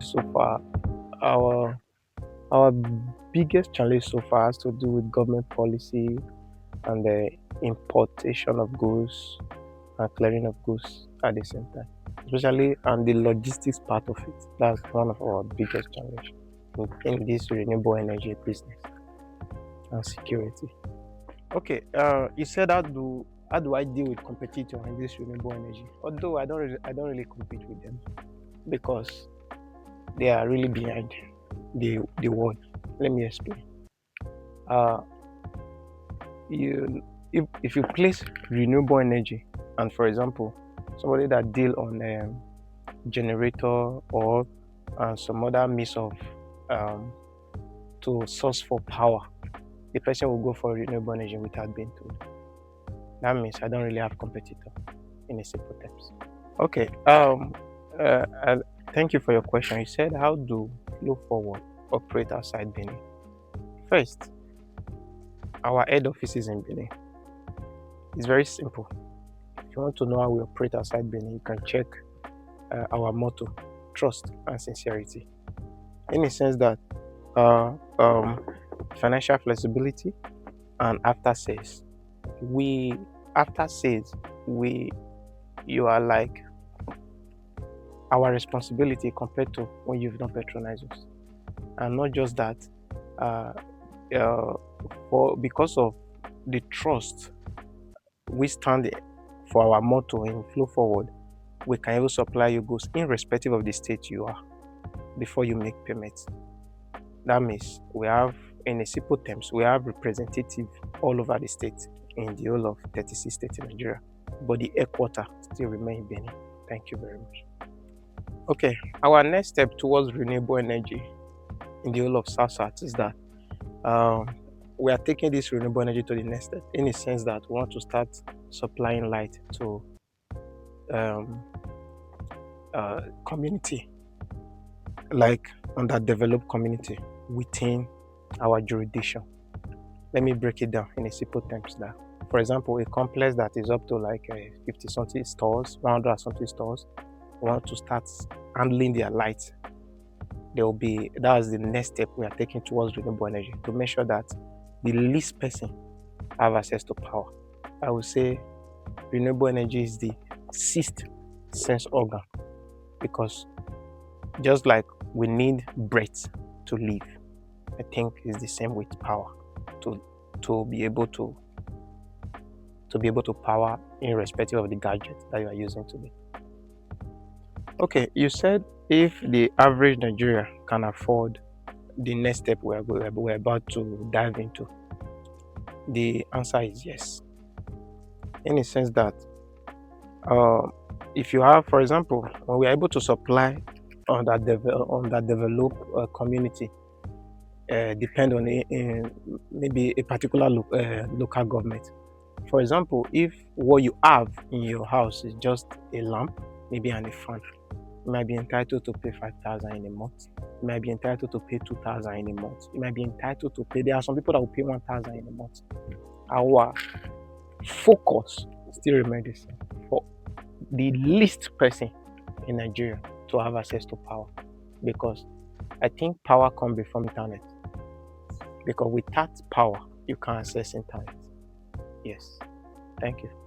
so far, our our biggest challenge so far has to do with government policy and the importation of goods and clearing of goods at the same time, especially and the logistics part of it. That's one of our biggest challenge in this renewable energy business and security. Okay, you said how do I deal with competitor in this renewable energy? Although I don't really compete with them because they are really behind the world. Let me explain. Uh, you if you place renewable energy and for example somebody that deal on generator or some other means of um, to source for power, the person will go for renewable energy without being told. That means I don't really have competitor in a simple terms. Okay. Thank you for your question. You said how do Flow Forward operate outside Benin? First, our head office is in Benin. It's very simple. If you want to know how we operate outside Benin, you can check our motto: trust and sincerity. In the sense that uh, um, financial flexibility and after sales, we after sales we you are like our responsibility compared to when you've not patronized us. And not just that, uh, uh, for because of the trust we stand for our motto in Flow Forward, we can even supply you goods irrespective of the state you are before you make payments. That means we have, in a simple terms, we have representative all over the state in the whole of 36 states in Nigeria, but the headquarter still remain in Benin. Thank you very much. Okay, our next step towards renewable energy in the whole of South is that um, we are taking this renewable energy to the next step in the sense that we want to start supplying light to um, community, like underdeveloped community within our jurisdiction. Let me break it down in a simple terms that, for example, a complex that is up to like 50 something stores, 100 something stores, want to start handling their lights. That's the next step we are taking towards renewable energy to make sure that the least person have access to power. I would say renewable energy is the sixth sense organ because just like we need breath to live, I think it's the same with power to be able to power irrespective of the gadget that you are using today. Okay, you said if the average Nigeria can afford the next step we're about to dive into, the answer is yes. In the sense that uh, if you have, for example, when we are able to supply on that developed community, depend on maybe a particular local government. For example, if what you have in your house is just a lamp, maybe and a fan, you might be entitled to pay 5,000 in a month. You might be entitled to pay 2,000 in a month. You might be entitled to pay. There are some people that will pay 1,000 in a month. Our focus still remains the same for the least person in Nigeria to have access to power, because I think power comes before internet. Because without power, you can't access internet. Yes. Thank you.